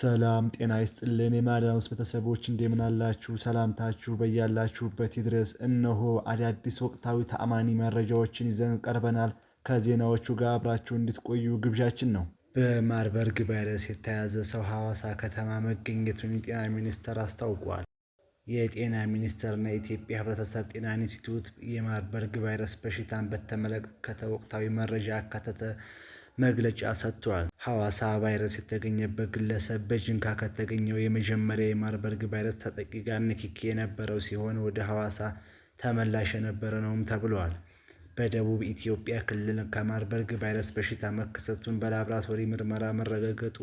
ሰላም ጤና ይስጥልን የማዳንስ ቤተሰቦች እንደምን አላችሁ? ሰላምታችሁ በያላችሁበት ይድረስ። እነሆ አዳዲስ ወቅታዊ ተአማኒ መረጃዎችን ይዘን ቀርበናል። ከዜናዎቹ ጋር አብራችሁ እንድትቆዩ ግብዣችን ነው። በማርበርግ ቫይረስ የተያዘ ሰው ሐዋሳ ከተማ መገኘቱን የጤና ሚኒስቴር አስታውቋል። የጤና ሚኒስቴርና የኢትዮጵያ ሕብረተሰብ ጤና ኢንስቲትዩት የማርበርግ ቫይረስ በሽታን በተመለከተ ወቅታዊ መረጃ ያካተተ መግለጫ ሰጥቷል። ሐዋሳ ቫይረስ የተገኘበት ግለሰብ በጂንካ ከተገኘው የመጀመሪያ የማርበርግ ቫይረስ ተጠቂ ጋር ንክኪ የነበረው ሲሆን ወደ ሐዋሳ ተመላሽ የነበረ ነውም ተብሏል። በደቡብ ኢትዮጵያ ክልል ከማርበርግ ቫይረስ በሽታ መከሰቱን በላቦራቶሪ ምርመራ መረጋገጡ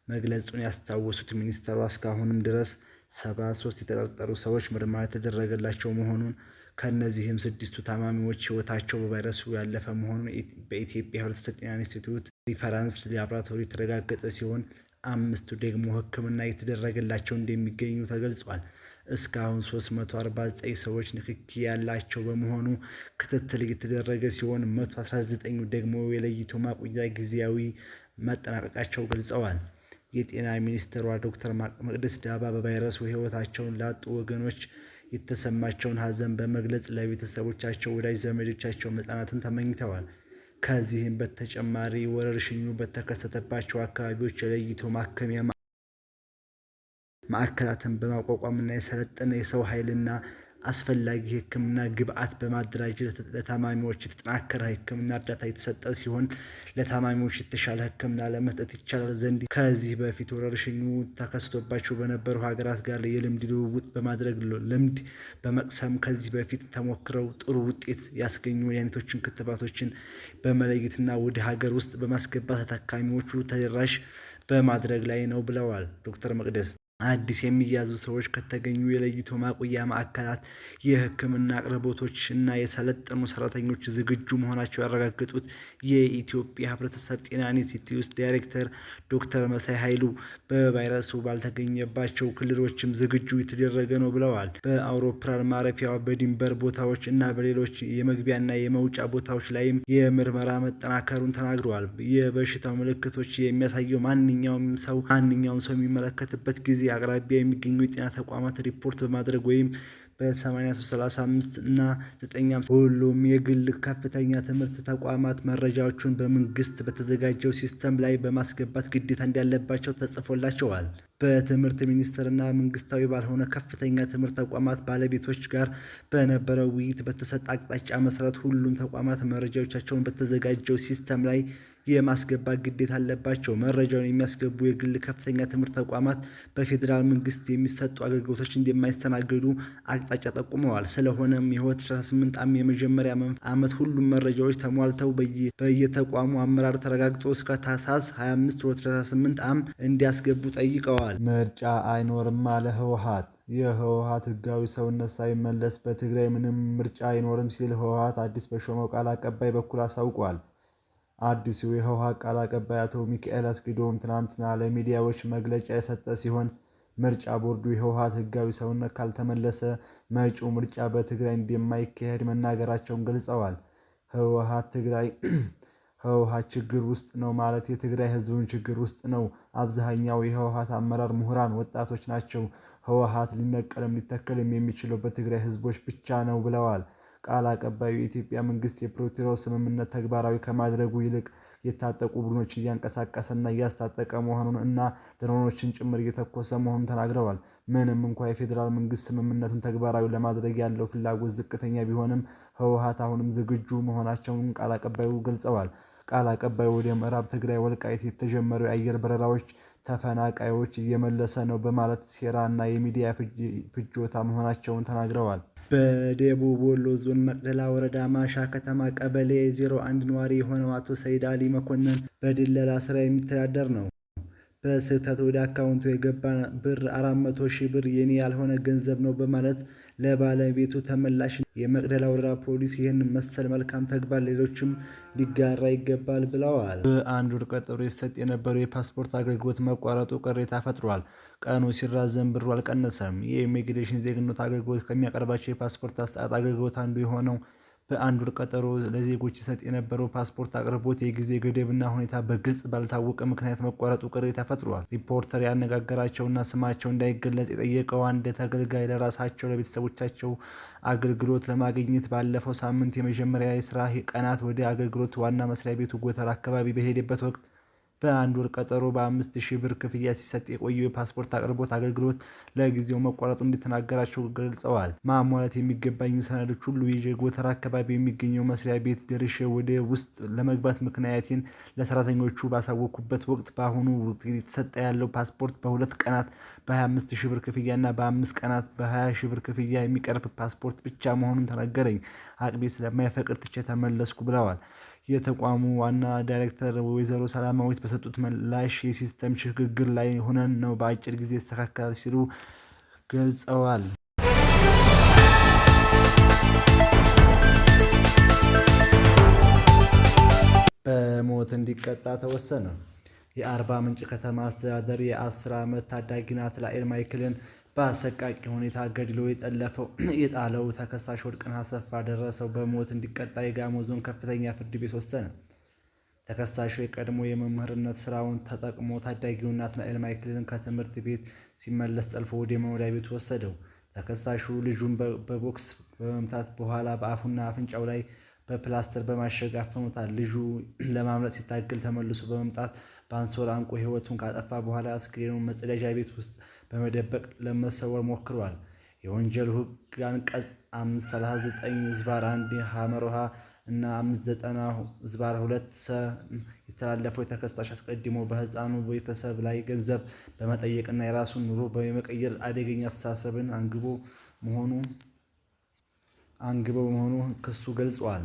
መግለጹን ያስታወሱት ሚኒስትሩ እስካሁንም ድረስ 73 የተጠረጠሩ ሰዎች ምርመራ የተደረገላቸው መሆኑን ከእነዚህም 6ቱ ታማሚዎች ሕይወታቸው በቫይረሱ ያለፈ መሆኑን በኢትዮጵያ ሕብረተሰብ ጤና ኢንስቲትዩት ሪፈረንስ ላቦራቶሪ የተረጋገጠ ሲሆን 5ቱ ደግሞ ሕክምና እየተደረገላቸው እንደሚገኙ ተገልጿል። እስካሁን 349 ሰዎች ንክኪ ያላቸው በመሆኑ ክትትል እየተደረገ ሲሆን 119ኙ ደግሞ የለይቶ ማቆያ ጊዜያዊ መጠናቀቃቸው ገልጸዋል። የጤና ሚኒስትሯ ዶክተር መቅደስ ዳባ በቫይረሱ ሕይወታቸውን ላጡ ወገኖች የተሰማቸውን ሐዘን በመግለጽ ለቤተሰቦቻቸው፣ ወዳጅ ዘመዶቻቸው መጽናናትን ተመኝተዋል። ከዚህም በተጨማሪ ወረርሽኙ በተከሰተባቸው አካባቢዎች የለይቶ ማከሚያ ማዕከላትን በማቋቋምና የሰለጠነ የሰው ኃይልና አስፈላጊ የሕክምና ግብዓት በማደራጀት ለታማሚዎች የተጠናከረ ሕክምና እርዳታ የተሰጠ ሲሆን ለታማሚዎች የተሻለ ሕክምና ለመስጠት ይቻል ዘንድ ከዚህ በፊት ወረርሽኙ ተከስቶባቸው በነበሩ ሀገራት ጋር የልምድ ልውውጥ በማድረግ ልምድ በመቅሰም ከዚህ በፊት ተሞክረው ጥሩ ውጤት ያስገኙ መድኃኒቶችን፣ ክትባቶችን በመለየትና ወደ ሀገር ውስጥ በማስገባት ለታካሚዎቹ ተደራሽ በማድረግ ላይ ነው ብለዋል ዶክተር መቅደስ። አዲስ የሚያዙ ሰዎች ከተገኙ የለይቶ ማቆያ ማዕከላት የሕክምና አቅርቦቶች እና የሰለጠኑ ሰራተኞች ዝግጁ መሆናቸው ያረጋገጡት የኢትዮጵያ ሕብረተሰብ ጤና ኢንስቲትዩት ዳይሬክተር ዶክተር መሳይ ኃይሉ በቫይረሱ ባልተገኘባቸው ክልሎችም ዝግጁ የተደረገ ነው ብለዋል። በአውሮፕላን ማረፊያ፣ በድንበር ቦታዎች እና በሌሎች የመግቢያና የመውጫ ቦታዎች ላይም የምርመራ መጠናከሩን ተናግረዋል። የበሽታው ምልክቶች የሚያሳየው ማንኛውም ሰው የሚመለከትበት ጊዜ አቅራቢያ የሚገኙ የጤና ተቋማት ሪፖርት በማድረግ ወይም በ8335 እና 950 ሁሉም የግል ከፍተኛ ትምህርት ተቋማት መረጃዎቹን በመንግስት በተዘጋጀው ሲስተም ላይ በማስገባት ግዴታ እንዳለባቸው ተጽፎላቸዋል። በትምህርት ሚኒስቴርና መንግስታዊ ባልሆነ ከፍተኛ ትምህርት ተቋማት ባለቤቶች ጋር በነበረው ውይይት በተሰጠ አቅጣጫ መሰረት ሁሉም ተቋማት መረጃዎቻቸውን በተዘጋጀው ሲስተም ላይ የማስገባት ግዴታ አለባቸው። መረጃውን የሚያስገቡ የግል ከፍተኛ ትምህርት ተቋማት በፌዴራል መንግስት የሚሰጡ አገልግሎቶች እንደማይስተናገዱ አቅጣጫ ጠቁመዋል። ስለሆነም የ2018 ዓ.ም የመጀመሪያ ዓመት ሁሉም መረጃዎች ተሟልተው በየተቋሙ አመራር ተረጋግጦ እስከ ታህሳስ 25 2018 ዓ.ም እንዲያስገቡ ጠይቀዋል። ምርጫ አይኖርም አለ ህወሓት። የህወሓት ህጋዊ ሰውነት ሳይመለስ በትግራይ ምንም ምርጫ አይኖርም ሲል ህወሓት አዲስ በሾመው ቃል አቀባይ በኩል አሳውቋል። አዲሱ የህወሓት ቃል አቀባይ አቶ ሚካኤል አስገዶም ትናንትና ለሚዲያዎች መግለጫ የሰጠ ሲሆን ምርጫ ቦርዱ የህወሓት ህጋዊ ሰውነት ካልተመለሰ መጪው ምርጫ በትግራይ እንደማይካሄድ መናገራቸውን ገልጸዋል። ህወሓት ችግር ውስጥ ነው ማለት የትግራይ ህዝብም ችግር ውስጥ ነው። አብዛኛው የህወሓት አመራር ምሁራን ወጣቶች ናቸው። ህወሓት ሊነቀልም ሊተከልም የሚችለው በትግራይ ህዝቦች ብቻ ነው ብለዋል። ቃል አቀባዩ የኢትዮጵያ መንግስት የፕሪቶሪያው ስምምነት ተግባራዊ ከማድረጉ ይልቅ የታጠቁ ቡድኖችን እያንቀሳቀሰና እያስታጠቀ መሆኑን እና ድሮኖችን ጭምር እየተኮሰ መሆኑን ተናግረዋል። ምንም እንኳ የፌዴራል መንግስት ስምምነቱን ተግባራዊ ለማድረግ ያለው ፍላጎት ዝቅተኛ ቢሆንም ህወሓት አሁንም ዝግጁ መሆናቸውን ቃል አቀባዩ ገልጸዋል። ቃል አቀባዩ ወደ ምዕራብ ትግራይ ወልቃይት የተጀመሩ የአየር በረራዎች ተፈናቃዮች እየመለሰ ነው በማለት ሴራ እና የሚዲያ ፍጆታ መሆናቸውን ተናግረዋል። በደቡብ ወሎ ዞን መቅደላ ወረዳ ማሻ ከተማ ቀበሌ 01 ነዋሪ የሆነው አቶ ሰይድ አሊ መኮንን በድለላ ስራ የሚተዳደር ነው። በስህተት ወደ አካውንቱ የገባ ብር 400,000 ብር የኔ ያልሆነ ገንዘብ ነው በማለት ለባለቤቱ ተመላሽ። የመቅደላ ወረዳ ፖሊስ ይህን መሰል መልካም ተግባር ሌሎችም ሊጋራ ይገባል ብለዋል። በአንድ ወር ቀጠሮ ይሰጥ የነበረው የፓስፖርት አገልግሎት መቋረጡ ቅሬታ ፈጥሯል። ቀኑ ሲራዘም ብሩ አልቀነሰም። የኢሚግሬሽን ዜግነት አገልግሎት ከሚያቀርባቸው የፓስፖርት አሰጣጥ አገልግሎት አንዱ የሆነው በአንድ ወር ቀጠሮ ለዜጎች ይሰጥ የነበረው ፓስፖርት አቅርቦት የጊዜ ገደብና ሁኔታ በግልጽ ባልታወቀ ምክንያት መቋረጡ ቅሬታ ፈጥሯል። ሪፖርተር ያነጋገራቸውና ስማቸው እንዳይገለጽ የጠየቀው አንድ ተገልጋይ ለራሳቸው ለቤተሰቦቻቸው አገልግሎት ለማግኘት ባለፈው ሳምንት የመጀመሪያ የስራ ቀናት ወደ አገልግሎት ዋና መስሪያ ቤቱ ጎተራ አካባቢ በሄደበት ወቅት በአንድ ወር ቀጠሮ በ5,000 ብር ክፍያ ሲሰጥ የቆየው የፓስፖርት አቅርቦት አገልግሎት ለጊዜው መቋረጡ እንደተናገራቸው ገልጸዋል። ማሟላት የሚገባኝ ሰነዶች ሁሉ ይዤ ጎተራ አካባቢ የሚገኘው መስሪያ ቤት ደርሼ ወደ ውስጥ ለመግባት ምክንያቴን ለሰራተኞቹ ባሳወቅኩበት ወቅት በአሁኑ ወቅት የተሰጠ ያለው ፓስፖርት በ2 ቀናት በ25,000 ብር ክፍያ እና በ5 ቀናት በ20,000 ብር ክፍያ የሚቀርብ ፓስፖርት ብቻ መሆኑን ተነገረኝ። አቅሜ ስለማይፈቅድ ትቼ ተመለስኩ ብለዋል። የተቋሙ ዋና ዳይሬክተር ወይዘሮ ሰላማዊት በሰጡት ምላሽ የሲስተም ሽግግር ላይ ሆነን ነው፣ በአጭር ጊዜ ይስተካከላል ሲሉ ገልጸዋል። በሞት እንዲቀጣ ተወሰነ። የአርባ ምንጭ ከተማ አስተዳደር የ10 ዓመት ታዳጊ ናትናኤል ማይክልን በአሰቃቂ ሁኔታ ገድሎ የጣለው ተከሳሽ ወርቅነህ አሰፋ ደረሰው በሞት እንዲቀጣ የጋሞ ዞን ከፍተኛ ፍርድ ቤት ወሰነ። ተከሳሹ የቀድሞ የመምህርነት ስራውን ተጠቅሞ ታዳጊውን ናትናኤል ማይክልን ከትምህርት ቤት ሲመለስ ጠልፎ ወደ መኖሪያ ቤቱ ወሰደው። ተከሳሹ ልጁን በቦክስ በመምታት በኋላ በአፉና አፍንጫው ላይ በፕላስተር በማሸግ አፍኖታል። ልጁ ለማምለጥ ሲታገል ተመልሶ በመምጣት በአንሶላ አንቆ ሕይወቱን ካጠፋ በኋላ አስክሬኑን መጸዳጃ ቤት ውስጥ በመደበቅ ለመሰወር ሞክሯል። የወንጀል ሕግ አንቀጽ 539/1 ሐ እና 590/2 ሰ የተላለፈው ተከሳሽ አስቀድሞ በሕፃኑ ቤተሰብ ላይ ገንዘብ በመጠየቅና የራሱን ኑሮ የመቀየር አደገኛ አስተሳሰብን አንግቦ መሆኑ ክሱ ገልጿል።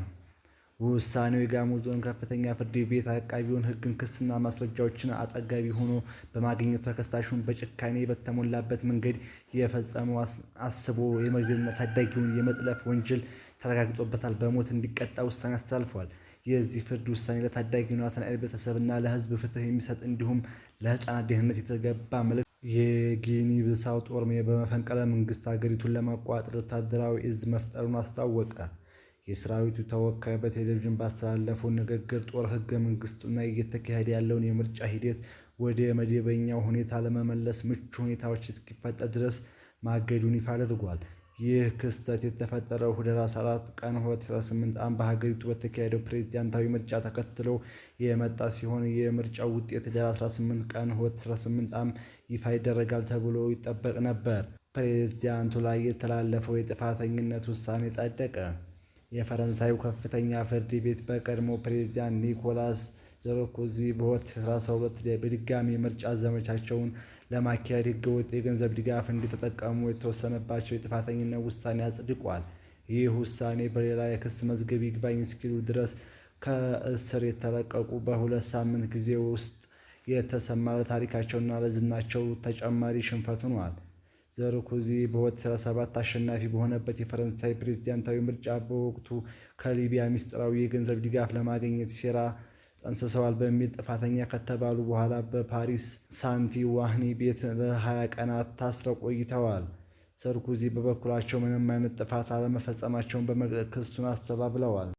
ውሳኔው የጋሞ ዞን ከፍተኛ ፍርድ ቤት አቃቤውን ሕግን ክስና ማስረጃዎችን አጣጋቢ ሆኖ በማግኘቱ ተከሳሹን በጭካኔ በተሞላበት መንገድ የፈጸመው አስቦ የመግደልና ታዳጊውን የመጥለፍ ወንጀል ተረጋግጦበታል። በሞት እንዲቀጣ ውሳኔ አስተላልፏል። የዚህ ፍርድ ውሳኔ ለታዳጊው ናትናኤል ቤተሰብና ለሕዝብ ፍትህ የሚሰጥ እንዲሁም ለሕፃናት ደህንነት የተገባ መልእክት የጊኒ ቢሳው ጦር በመፈንቅለ መንግስት ሀገሪቱን ለመቆጣጠር ወታደራዊ እዝ መፍጠሩን አስታወቀ። የሰራዊቱ ተወካይ በቴሌቪዥን ባስተላለፈው ንግግር ጦር ሕገ መንግስቱና እየተካሄደ ያለውን የምርጫ ሂደት ወደ መደበኛው ሁኔታ ለመመለስ ምቹ ሁኔታዎች እስኪፈጠሩ ድረስ ማገዱን ይፋ አድርጓል። ይህ ክስተት የተፈጠረው ህዳር 14 ቀን 2018 ዓ.ም በሀገሪቱ በተካሄደው ፕሬዝዳንታዊ ምርጫ ተከትሎ የመጣ ሲሆን የምርጫው ውጤት ህዳር 18 ቀን 2018 ዓ.ም ይፋ ይደረጋል ተብሎ ይጠበቅ ነበር። ፕሬዝዳንቱ ላይ የተላለፈው የጥፋተኝነት ውሳኔ ጸደቀ። የፈረንሳዩ ከፍተኛ ፍርድ ቤት በቀድሞ ፕሬዝዳንት ኒኮላስ ሳርኮዚ በ2012 በድጋሚ የምርጫ ዘመቻቸውን ለማካሄድ ህገወጥ የገንዘብ ድጋፍ እንዲጠቀሙ የተወሰነባቸው የጥፋተኝነት ውሳኔ አጽድቋል። ይህ ውሳኔ በሌላ የክስ መዝገብ ይግባኝ እስኪሉ ድረስ ከእስር የተለቀቁ በ2 ሳምንት ጊዜ ውስጥ የተሰማ ለታሪካቸውና ለዝናቸው ተጨማሪ ሽንፈት ሆኗል። ሳርኮዚ በ2017 አሸናፊ በሆነበት የፈረንሳይ ፕሬዝዳንታዊ ምርጫ በወቅቱ ከሊቢያ ምስጢራዊ የገንዘብ ድጋፍ ለማግኘት ሴራ ጠንስሰዋል በሚል ጥፋተኛ ከተባሉ በኋላ በፓሪስ ሳንቲ ዋህኒ ቤት ለ20 ቀናት ታስረው ቆይተዋል። ሳርኮዚ በበኩላቸው ምንም አይነት ጥፋት አለመፈጸማቸውን በመግለጽ ክሱን አስተባብለዋል።